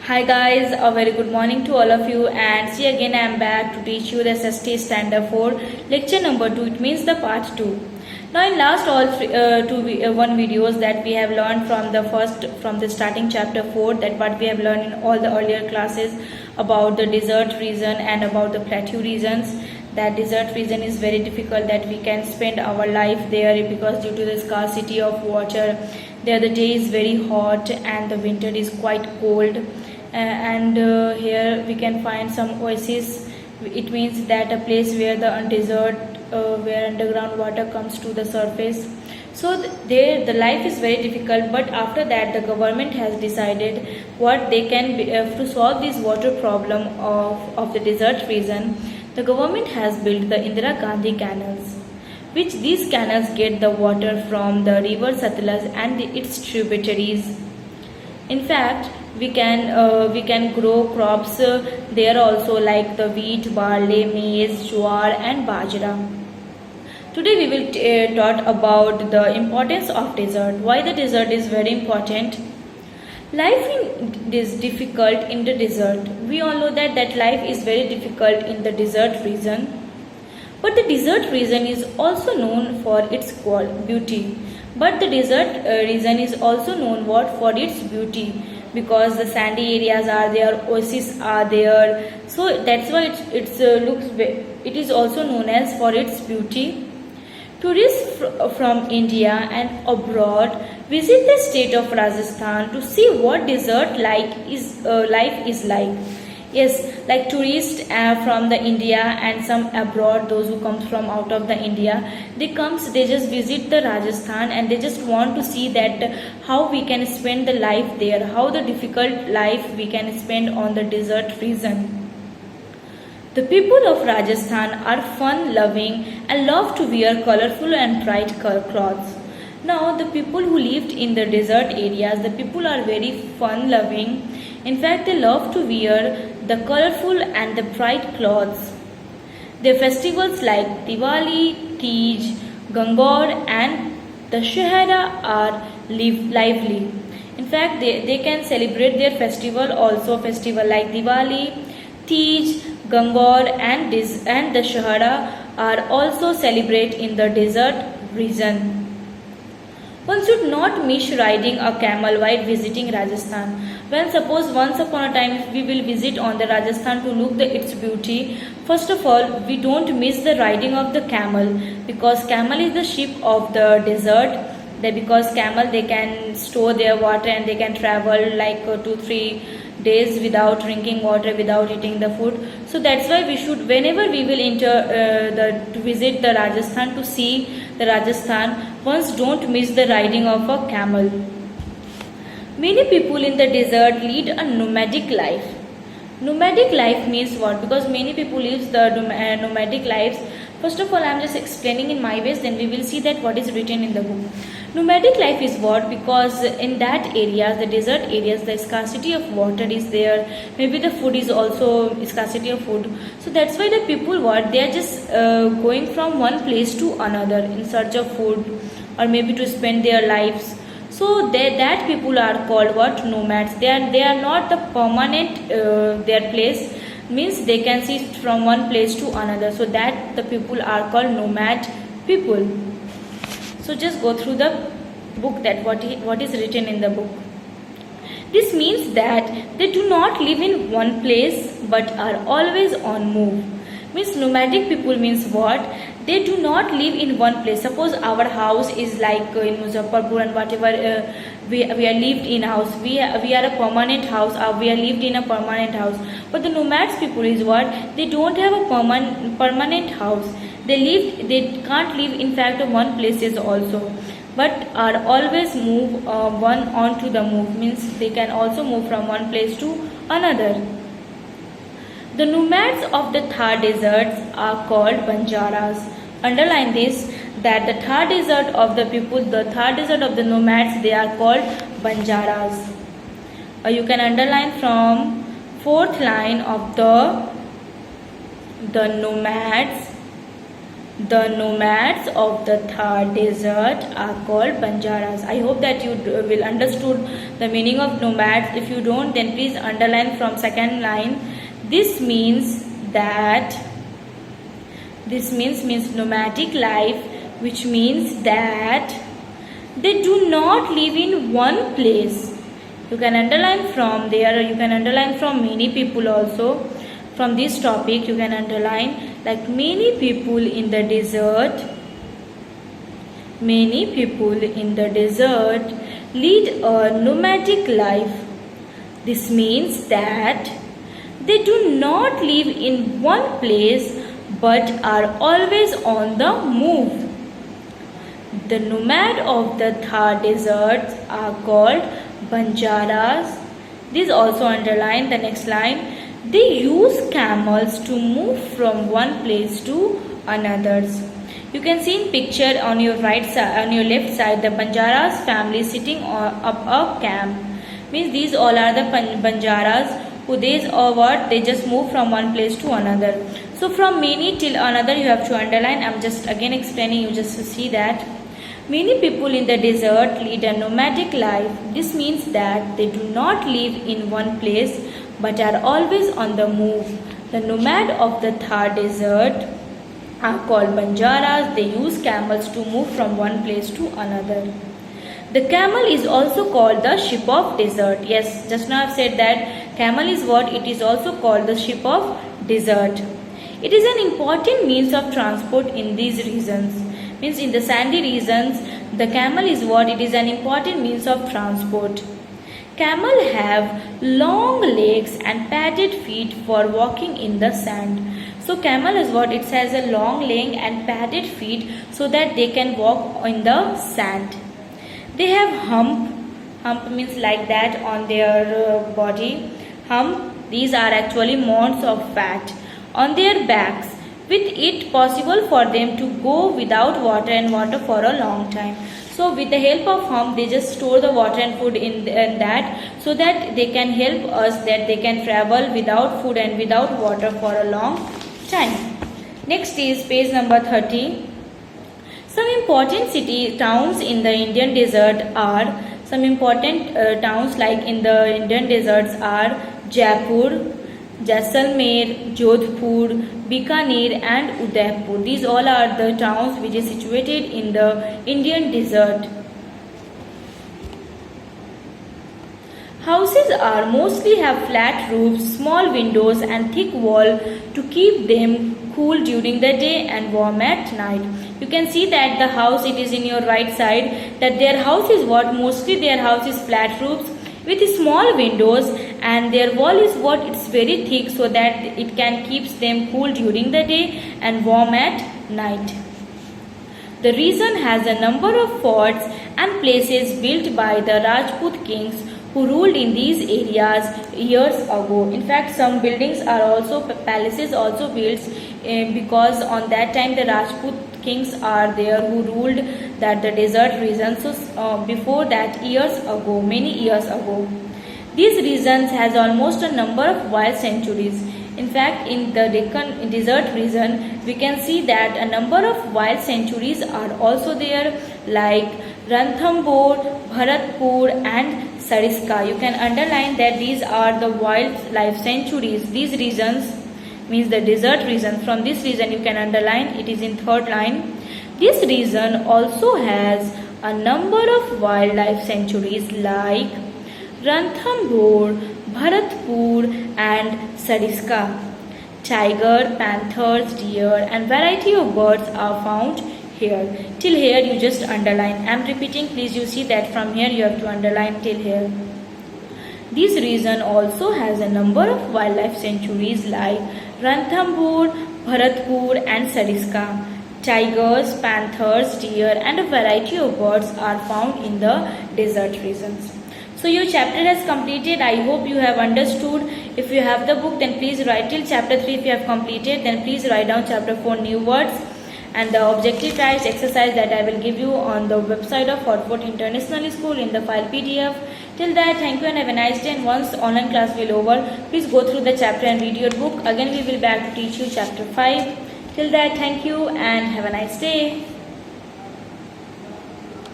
Hi guys, a very good morning to all of you, and see again I am back to teach you the SST standard 4 lecture number 2. It means the part 2. Now in last one videos that we have learned from the starting chapter 4, that what we have learned in all the earlier classes about the desert region and about the plateau regions. That desert region is very difficult, that we can spend our life there because due to the scarcity of water there the day is very hot and the winter is quite cold. And here we can find some oases. It means that a place where the where underground water comes to the surface. So there the life is very difficult, but after that the government has decided what they can to solve this water problem of the desert region. The government has built the Indira Gandhi canals, which these canals get the water from the river Satluj and its tributaries. In fact, we can grow crops there also, like the wheat, barley, maize, jowar and bajra. Today we will talk about the importance of desert. Why the desert is very important. Life is difficult in the desert. We all know that life is very difficult in the desert region. But the desert region is also known for its beauty. But the desert region is also known for its beauty, because the sandy areas are there, oases are there. So that's why it is also known as for its beauty. Tourists from India and abroad visit the state of Rajasthan to see what desert life is like. Yes, like tourists from the India and some abroad, those who comes from out of the India, they just visit the Rajasthan and they just want to see that how we can spend the life there, how the difficult life we can spend on the desert region. The people of Rajasthan are fun loving and love to wear colorful and bright clothes. Now the people who lived in the desert areas, the people are very fun loving. In fact, they love to wear the colorful and the bright clothes. Their festivals like Diwali, Tej, Gangor and Dashehra are lively. In fact, they can celebrate their festival also. Festival like Diwali, Tej, Gangor and Dashehra are also celebrated in the desert region. One should not miss riding a camel while visiting Rajasthan. When suppose once upon a time if we will visit on the Rajasthan to look its beauty, first of all we don't miss the riding of the camel, because camel is the ship of the desert. Because camel they can store their water and they can travel like 2-3 days without drinking water, without eating the food. So that's why we should, whenever we will to visit the Rajasthan, to see the Rajasthan, once don't miss the riding of a camel. Many people in the desert lead a nomadic life. Nomadic life means what? Because many people live the nomadic lives. First of all, I am just explaining in my ways, then we will see that what is written in the book. Nomadic life is what? Because in that area, the desert areas, the scarcity of water is there. Maybe the food is also scarcity of food. So that's why the people what? They are just going from one place to another in search of food, or maybe to spend their lives. So that people are called what? Nomads. They are not the permanent their place, means they can see from one place to another. So that the people are called nomad people. So just go through the book, that what is written in the book. This means that they do not live in one place but are always on move. Means nomadic people means what? They do not live in one place. Suppose our house is like in Muzaffarpur and whatever we are lived in house. We are a permanent house. We are lived in a permanent house. But the nomads people is what? They don't have a permanent house. They can't live in fact in one places also, but are always move one on to the move, means they can also move from one place to another. The nomads of the Thar deserts are called Banjaras. Underline this, that the Thar desert of the people, the Thar desert of the nomads, they are called Banjaras. You can underline from 4th line of the nomads The nomads of the Thar desert are called Banjaras. I hope that you will understood the meaning of nomads. If you don't, then please underline from second line. This means nomadic life, which means that they do not live in one place. You can underline from there, or you can underline from many people also. From this topic you can underline like many people in the desert lead a nomadic life. This means that they do not live in one place but are always on the move. The nomad of the Thar deserts are called Banjaras. This also underline the next line. They use camels to move from one place to another. You can see in picture on your right side, on your left side, the Banjaras family sitting up a camp. Means these all are the Banjaras who they just move from one place to another. So from many till another you have to underline. I'm just again explaining you just to see that. Many people in the desert lead a nomadic life. This means that they do not live in one place but are always on the move. The nomad of the Thar desert are called Banjaras. They use camels to move from one place to another. The camel is also called the ship of desert. Yes, just now I have said that camel is what? It is also called the ship of desert. It is an important means of transport in these regions. Means in the sandy regions, the camel is what? It is an important means of transport. Camel have long legs and padded feet for walking in the sand. So camel is what? It has a long leg and padded feet so that they can walk in the sand. They have hump means like that on their body. Hump, these are actually mounds of fat on their backs. With it possible for them to go without water and water for a long time. So with the help of hump, they just store the water and food in that, so that they can help us that they can travel without food and without water for a long time. Next is page number 30. Some important towns in the Indian desert are, towns like in the Indian deserts are Jaipur, Jaisalmer, Jodhpur, Bikaner and Udaipur. These all are the towns which is situated in the Indian desert. Houses are mostly have flat roofs, small windows and thick wall to keep them cool during the day and warm at night. You can see that the house, it is in your right side, that their house is what? Mostly their house is flat roofs with small windows, and their wall is what? It's very thick so that it can keeps them cool during the day and warm at night. The region has a number of forts and places built by the Rajput kings who ruled in these areas years ago. In fact, some buildings are also palaces also built because on that time the Rajput kings are there who ruled that the desert region. So before that, many years ago, these regions has almost a number of wild sanctuaries. In fact, in the Deccan desert region, we can see that a number of wild sanctuaries are also there, like Ranthambore, Bharatpur and Sariska. You can underline that these are the wildlife sanctuaries. These regions means the desert region. From this region you can underline, it is in third line. This region also has a number of wildlife sanctuaries like Ranthambore, Bharatpur and Sariska. Tiger, panthers, deer and variety of birds are found here. Till here you just underline. I am repeating, please you see that from here you have to underline till here. This region also has a number of wildlife sanctuaries like Ranthambore, Bharatpur and Sariska. Tigers, panthers, deer and a variety of birds are found in the desert regions. So your chapter has completed. I hope you have understood. If you have the book, then please write till chapter 3. If you have completed, then please write down chapter 4 new words and the objective types exercise that I will give you on the website of Fort International School in the file PDF. Till that, thank you and have a nice day. And once online class will over, please go through the chapter and read your book. Again we will back to teach you chapter 5. Till that, thank you and have a nice day.